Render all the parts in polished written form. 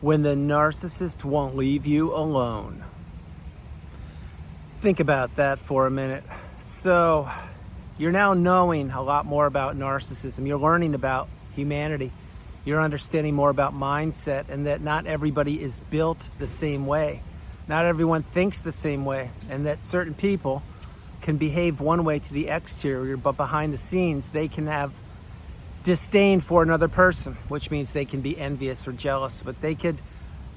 When the narcissist won't leave you alone. Think about that for a minute. So, you're now knowing a lot more about narcissism. You're learning about humanity. You're understanding more about mindset, and that not everybody is built the same way. Not everyone thinks the same way, and that certain people can behave one way to the exterior, but behind the scenes, they can have disdain for another person, which means they can be envious or jealous, but they could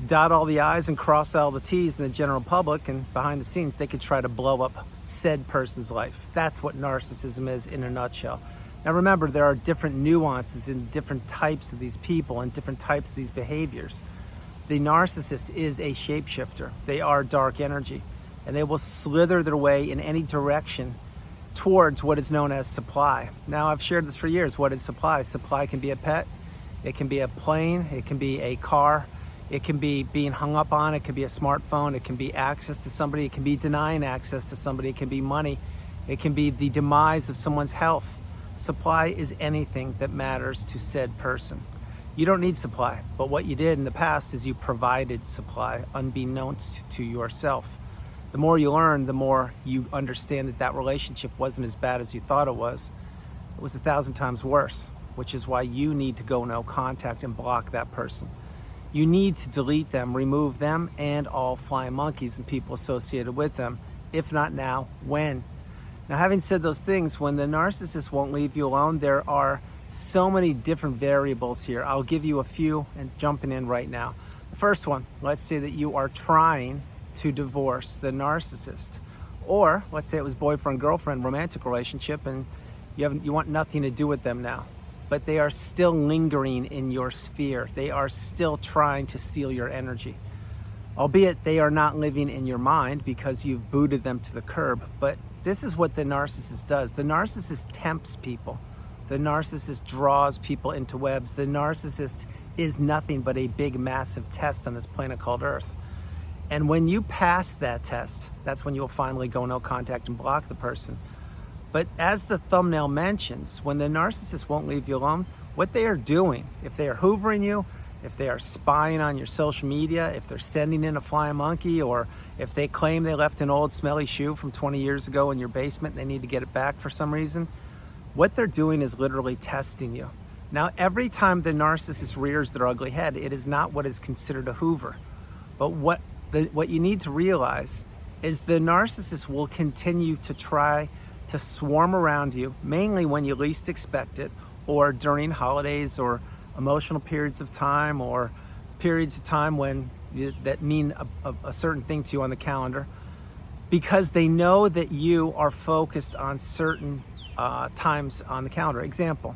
dot all the I's and cross all the T's in the general public, and behind the scenes they could try to blow up said person's life. That's what narcissism is in a nutshell. Now remember, there are different nuances in different types of these people and different types of these behaviors. The narcissist is a shapeshifter. They are dark energy, and they will slither their way in any direction towards what is known as supply. Now, I've shared this for years. What is supply? Supply can be a pet, it can be a plane, it can be a car, it can be being hung up on, it can be a smartphone, it can be access to somebody, it can be denying access to somebody, it can be money, it can be the demise of someone's health. Supply is anything that matters to said person. You don't need supply, but what you did in the past is you provided supply unbeknownst to yourself. The more you learn, the more you understand that that relationship wasn't as bad as you thought it was. It was 1,000 times worse, which is why you need to go no contact and block that person. You need to delete them, remove them, and all flying monkeys and people associated with them. If not now, when? Now, having said those things, when the narcissist won't leave you alone, there are so many different variables here. I'll give you a few and jumping in right now. The first one, let's say that you are trying to divorce the narcissist, or let's say it was boyfriend girlfriend romantic relationship and you want nothing to do with them now, but they are still lingering in your sphere. They are still trying to steal your energy, albeit they are not living in your mind because you've booted them to the curb. But this is what the narcissist does. The narcissist tempts people. The narcissist draws people into webs. The narcissist is nothing but a big massive test on this planet called Earth. And when you pass that test, that's when you'll finally go no contact and block the person. But as the thumbnail mentions, when the narcissist won't leave you alone, what they are doing, if they are hoovering you, if they are spying on your social media, if they're sending in a flying monkey, or if they claim they left an old smelly shoe from 20 years ago in your basement and they need to get it back for some reason, what they're doing is literally testing you. Now, every time the narcissist rears their ugly head, it is not what is considered a hoover. But what you need to realize is the narcissist will continue to try to swarm around you, mainly when you least expect it, or during holidays or emotional periods of time, or periods of time that mean a certain thing to you on the calendar, because they know that you are focused on certain times on the calendar. Example,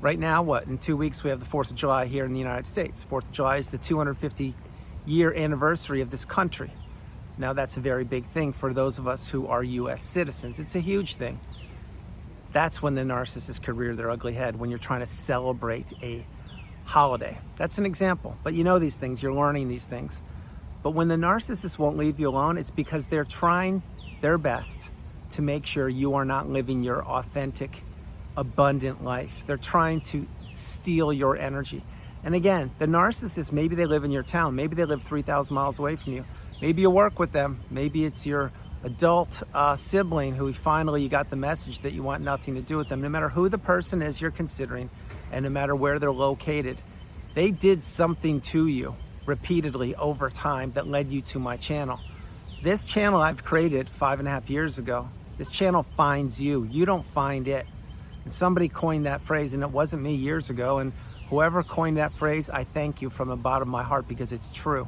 right now, in 2 weeks we have the 4th of July here in the United States. 4th of July is the 250-year anniversary of this country. Now, that's a very big thing for those of us who are U.S. citizens. It's a huge thing. That's when the narcissist could rear their ugly head, when you're trying to celebrate a holiday. That's an example. But you know these things, you're learning these things. But when the narcissist won't leave you alone, it's because they're trying their best to make sure you are not living your authentic, abundant life. They're trying to steal your energy. And again, the narcissist, maybe they live in your town, maybe they live 3,000 miles away from you. Maybe you work with them. Maybe it's your adult sibling who finally you got the message that you want nothing to do with them. No matter who the person is you're considering, and no matter where they're located, they did something to you repeatedly over time that led you to my channel. This channel I've created 5.5 years ago. This channel finds you. You don't find it. And somebody coined that phrase, and it wasn't me years ago. And whoever coined that phrase, I thank you from the bottom of my heart, because it's true.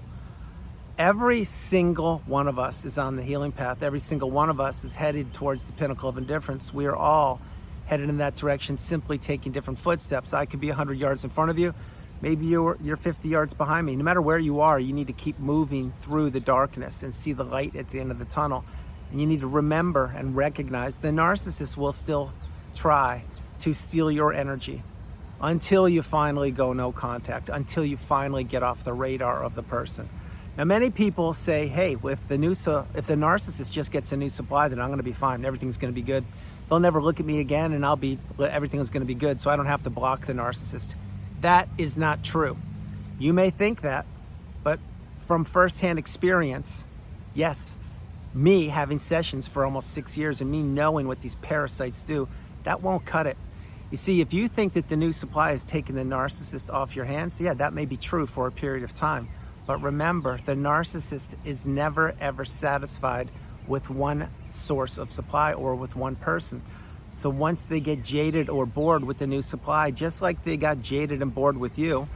Every single one of us is on the healing path. Every single one of us is headed towards the pinnacle of indifference. We are all headed in that direction, simply taking different footsteps. I could be 100 yards in front of you. Maybe you're 50 yards behind me. No matter where you are, you need to keep moving through the darkness and see the light at the end of the tunnel. And you need to remember and recognize the narcissist will still try to steal your energy until you finally go no contact, until you finally get off the radar of the person. Now, many people say, hey, if the narcissist just gets a new supply, then I'm going to be fine. Everything's going to be good. They'll never look at me again, and everything is going to be good, so I don't have to block the narcissist. That is not true. You may think that, But from firsthand experience, yes, me having sessions for almost 6 years and me knowing what these parasites do, that won't cut it. You see, if you think that the new supply has taken the narcissist off your hands, yeah, that may be true for a period of time. But remember, the narcissist is never ever satisfied with one source of supply or with one person. So once they get jaded or bored with the new supply, just like they got jaded and bored with you,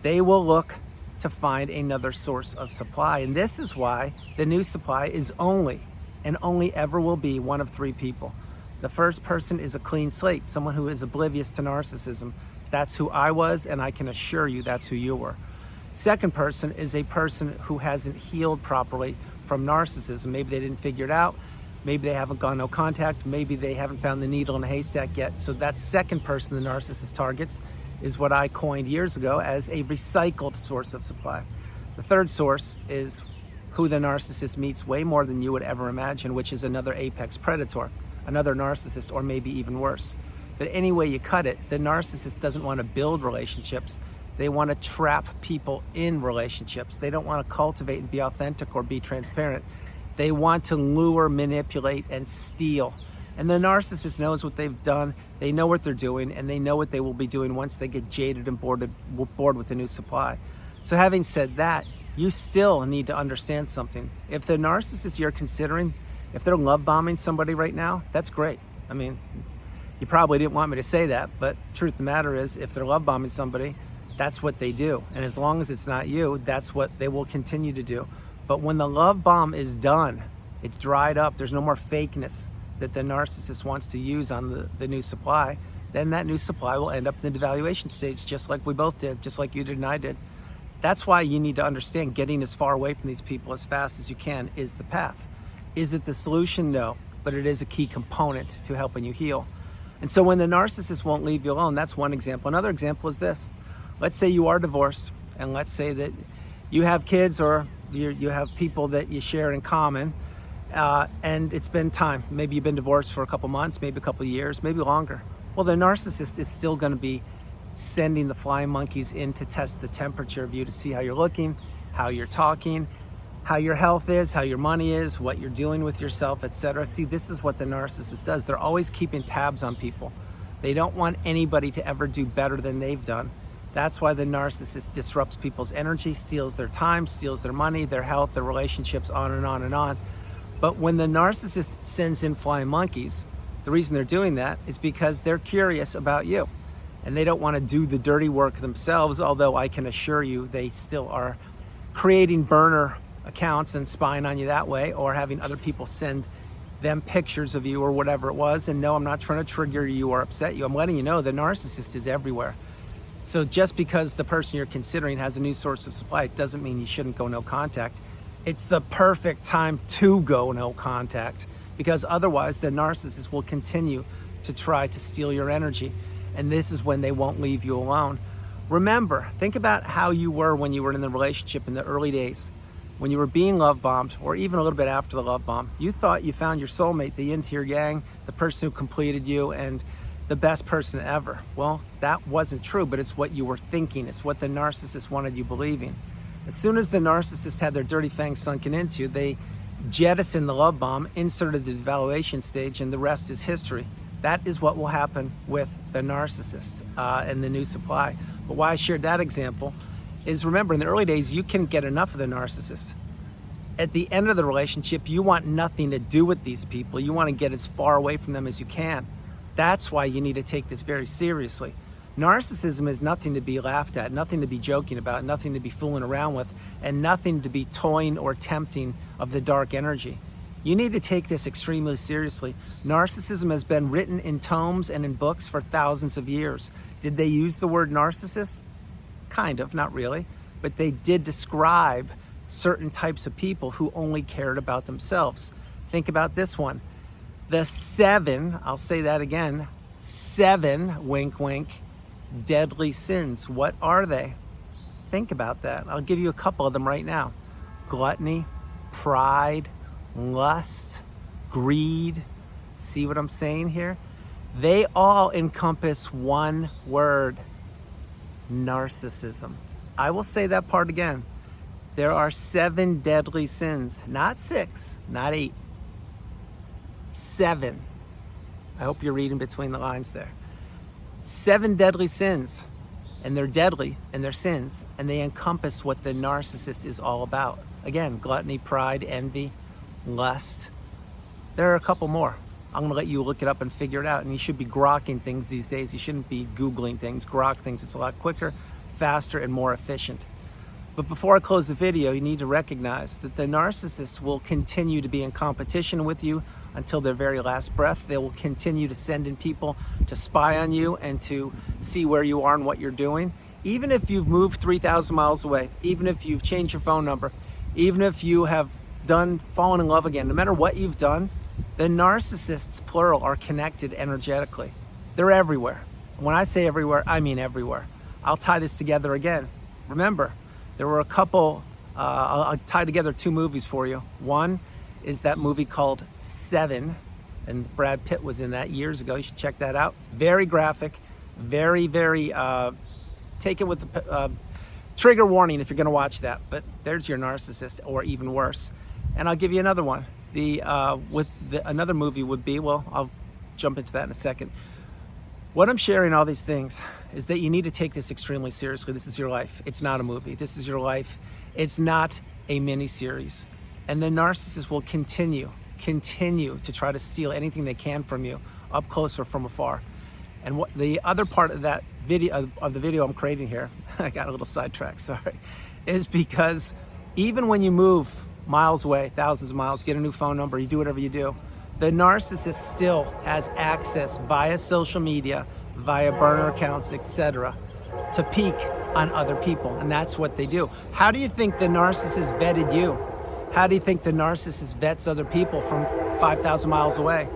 they will look to find another source of supply. And this is why the new supply is only and only ever will be one of three people. The first person is a clean slate, someone who is oblivious to narcissism. That's who I was, and I can assure you that's who you were. Second person is a person who hasn't healed properly from narcissism. Maybe they didn't figure it out. Maybe they haven't gone no contact. Maybe they haven't found the needle in a haystack yet. So that second person the narcissist targets is what I coined years ago as a recycled source of supply. The third source is who the narcissist meets way more than you would ever imagine, which is another apex predator, another narcissist, or maybe even worse. But any way you cut it, the narcissist doesn't want to build relationships. They want to trap people in relationships. They don't want to cultivate and be authentic or be transparent. They want to lure, manipulate, and steal. And the narcissist knows what they've done, they know what they're doing, and they know what they will be doing once they get jaded and bored with the new supply. So having said that, you still need to understand something. If the narcissist you're considering, if they're love bombing somebody right now, that's great. I mean, you probably didn't want me to say that, but truth of the matter is, if they're love bombing somebody, that's what they do. And as long as it's not you, that's what they will continue to do. But when the love bomb is done, it's dried up, there's no more fakeness that the narcissist wants to use on the new supply, then that new supply will end up in the devaluation stage, just like we both did, just like you did and I did. That's why you need to understand getting as far away from these people as fast as you can is the path. Is it the solution? No, but it is a key component to helping you heal. And so when the narcissist won't leave you alone, that's one example. Another example is this. Let's say you are divorced, and let's say that you have kids or you have people that you share in common, and it's been time. Maybe you've been divorced for a couple months, maybe a couple years, maybe longer. Well, the narcissist is still going to be sending the flying monkeys in to test the temperature of you, to see how you're looking, how you're talking, how your health is, how your money is, what you're doing with yourself, etc. See, this is what the narcissist does. They're always keeping tabs on people. They don't want anybody to ever do better than they've done. That's why the narcissist disrupts people's energy, steals their time, steals their money, their health, their relationships, on and on and on. But when the narcissist sends in flying monkeys, the reason they're doing that is because they're curious about you. And they don't want to do the dirty work themselves, although I can assure you they still are creating burner accounts and spying on you that way, or having other people send them pictures of you or whatever it was. And no, I'm not trying to trigger you or upset you. I'm letting you know the narcissist is everywhere. So just because the person you're considering has a new source of supply, it doesn't mean you shouldn't go no contact. It's the perfect time to go no contact, because otherwise the narcissist will continue to try to steal your energy. And this is when they won't leave you alone. Remember, think about how you were when you were in the relationship in the early days, when you were being love bombed, or even a little bit after the love bomb. You thought you found your soulmate, the yin to your yang, the person who completed you, and the best person ever. Well, that wasn't true, but it's what you were thinking. It's what the narcissist wanted you believing. As soon as the narcissist had their dirty fangs sunken into you, they jettisoned the love bomb, inserted the devaluation stage, and the rest is history. That is what will happen with the narcissist and the new supply. But why I shared that example is, remember, in the early days, you can get enough of the narcissist. At the end of the relationship, you want nothing to do with these people. You want to get as far away from them as you can. That's why you need to take this very seriously. Narcissism is nothing to be laughed at, nothing to be joking about, nothing to be fooling around with, and nothing to be toying or tempting of the dark energy. You need to take this extremely seriously. Narcissism has been written in tomes and in books for thousands of years. Did they use the word narcissist? Kind of, not really. But they did describe certain types of people who only cared about themselves. Think about this one. The 7, I'll say that again, 7, wink, wink, deadly sins. What are they? Think about that. I'll give you a couple of them right now. Gluttony, pride, lust, greed. See what I'm saying here? They all encompass one word: narcissism. I will say that part again. There are 7 deadly sins, not 6, not 8, 7. I hope you're reading between the lines there. 7 deadly sins, and they're deadly and they're sins, and they encompass what the narcissist is all about. Again, gluttony, pride, envy, lust. There are a couple more. I'm gonna let you look it up and figure it out, and you should be grokking things these days. You shouldn't be Googling things, grok things. It's a lot quicker, faster, and more efficient. But before I close the video, you need to recognize that the narcissist will continue to be in competition with you until their very last breath. They will continue to send in people to spy on you and to see where you are and what you're doing. Even if you've moved 3,000 miles away, even if you've changed your phone number, even if you have fallen in love again, no matter what you've done, the narcissists, plural, are connected energetically. They're everywhere. When I say everywhere, I mean everywhere. I'll tie this together again. Remember, there were a couple, I'll tie together 2 movies for you. One is that movie called Seven, and Brad Pitt was in that years ago. You should check that out. Very graphic, very, take it with the trigger warning if you're gonna watch that, but there's your narcissist, or even worse. And I'll give you another one. Another movie would be, well, I'll jump into that in a second. What I'm sharing all these things is that you need to take this extremely seriously. This is your life. It's not a movie. This is your life. It's not a mini-series. And the narcissist will continue to try to steal anything they can from you, up close or from afar. And what the other part of that video, of the video I'm creating here, I got a little sidetracked, sorry, is because even when you move miles away, thousands of miles, get a new phone number, you do whatever you do, the narcissist still has access via social media, via burner accounts, etc., to peek on other people, and that's what they do. How do you think the narcissist vetted you? How do you think the narcissist vets other people from 5,000 miles away?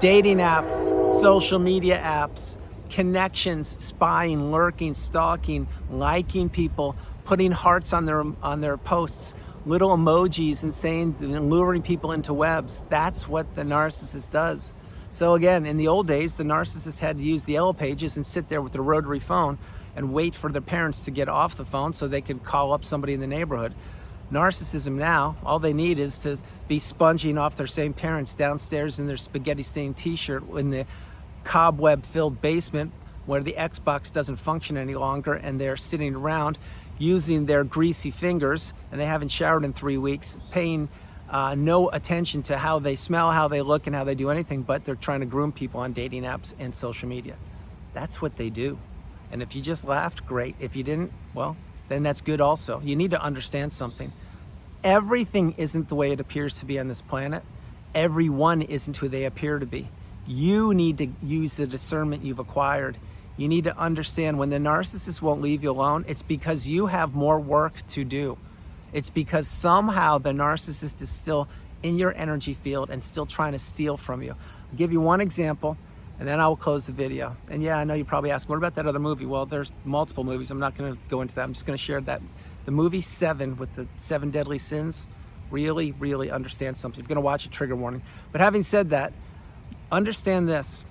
Dating apps, social media apps, connections, spying, lurking, stalking, liking people, putting hearts on their posts, little emojis, and saying, luring people into webs. That's what the narcissist does. So again, in the old days, the narcissist had to use the yellow pages and sit there with their rotary phone and wait for their parents to get off the phone so they could call up somebody in the neighborhood. Narcissism now, all they need is to be sponging off their same parents downstairs in their spaghetti-stained t-shirt in the cobweb-filled basement where the Xbox doesn't function any longer, and they're sitting around using their greasy fingers, and they haven't showered in 3 weeks, paying no attention to how they smell, how they look, and how they do anything, but they're trying to groom people on dating apps and social media. That's what they do. And if you just laughed, great. If you didn't, well, then that's good also. You need to understand something. Everything isn't the way it appears to be on this planet. Everyone isn't who they appear to be. You need to use the discernment you've acquired. You need to understand when the narcissist won't leave you alone, it's because you have more work to do. It's because somehow the narcissist is still in your energy field and still trying to steal from you. I'll give you one example, and then I will close the video. And yeah, I know you probably asked, what about that other movie? Well, there's multiple movies. I'm not going to go into that. I'm just going to share that. The movie Seven with the 7 deadly sins, really, really understand something. If you're going to watch a trigger warning. But having said that, understand this.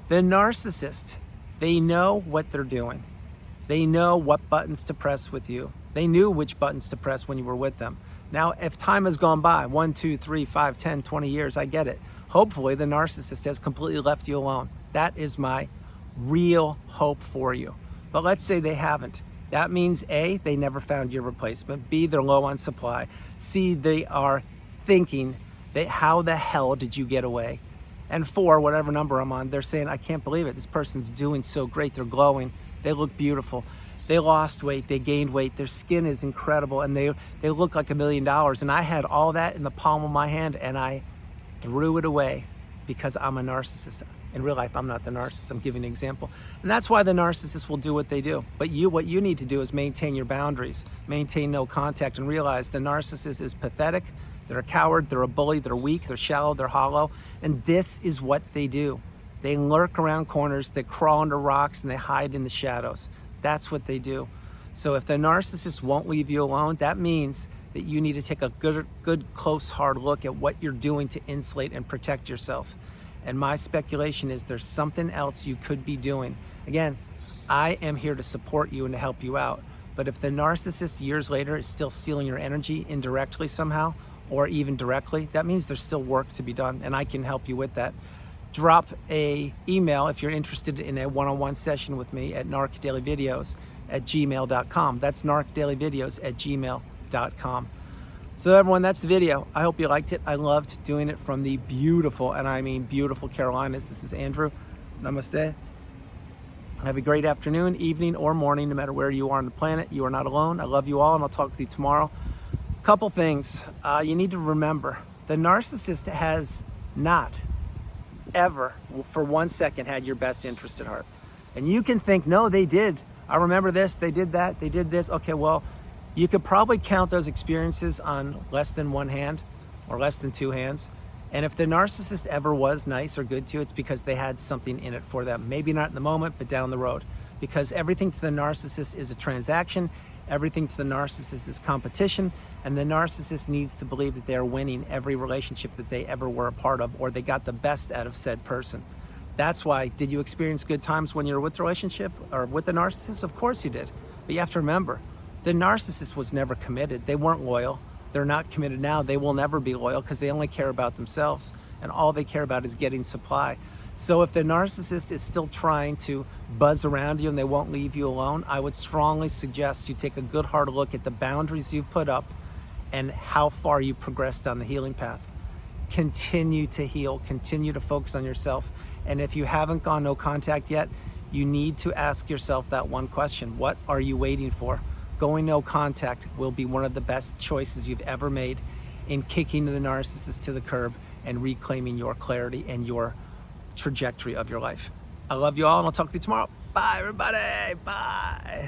The narcissist, they know what they're doing. They know what buttons to press with you. They knew which buttons to press when you were with them. Now, if time has gone by, 1, 2, 3, 5, 10, 20 years, I get it. Hopefully, the narcissist has completely left you alone. That is my real hope for you. But let's say they haven't. That means A, they never found your replacement. B, they're low on supply. C, they are thinking that how the hell did you get away? And 4, whatever number I'm on, they're saying, I can't believe it. This person's doing so great. They're glowing. They look beautiful. They lost weight. They gained weight. Their skin is incredible. And they look like $1 million. And I had all that in the palm of my hand, and I threw it away because I'm a narcissist. In real life, I'm not the narcissist. I'm giving an example. And that's why the narcissist will do what they do. But what you need to do is maintain your boundaries, maintain no contact, and realize the narcissist is pathetic. They're a coward, they're a bully, they're weak, they're shallow, they're hollow. And this is what they do. They lurk around corners, they crawl under rocks, and they hide in the shadows. That's what they do. So if the narcissist won't leave you alone, that means that you need to take a good, close, hard look at what you're doing to insulate and protect yourself. And my speculation is there's something else you could be doing. Again, I am here to support you and to help you out. But if the narcissist years later is still stealing your energy indirectly somehow, or even directly, that means there's still work to be done, and I can help you with that. Drop a email if you're interested in a one-on-one session with me at narcdailyvideos@gmail.com. That's narcdailyvideos@gmail.com. So everyone, that's the video. I hope you liked it. I loved doing it from the beautiful, and I mean beautiful, Carolinas. This is Andrew. Namaste. Have a great afternoon, evening, or morning, no matter where you are on the planet. You are not alone. I love you all, and I'll talk with you tomorrow. Couple things you need to remember. The narcissist has not ever for 1 second had your best interest at heart. And you can think, no, they did. I remember this, they did that, they did this. Okay, well, you could probably count those experiences on less than one hand or less than two hands. And if the narcissist ever was nice or good to you, it's because they had something in it for them. Maybe not in the moment, but down the road. Because everything to the narcissist is a transaction, everything to the narcissist is competition, and the narcissist needs to believe that they're winning every relationship that they ever were a part of, or they got the best out of said person. That's why, did you experience good times when you were with the relationship or with the narcissist? Of course you did. But you have to remember, the narcissist was never committed. They weren't loyal. They're not committed now. They will never be loyal because they only care about themselves, and all they care about is getting supply. So if the narcissist is still trying to buzz around you and they won't leave you alone, I would strongly suggest you take a good hard look at the boundaries you've put up and how far you progressed on the healing path. Continue to heal, continue to focus on yourself. And if you haven't gone no contact yet, you need to ask yourself that one question: what are you waiting for? Going no contact will be one of the best choices you've ever made in kicking the narcissist to the curb and reclaiming your clarity and your trajectory of your life. I love you all, and I'll talk to you tomorrow. Bye, everybody. Bye.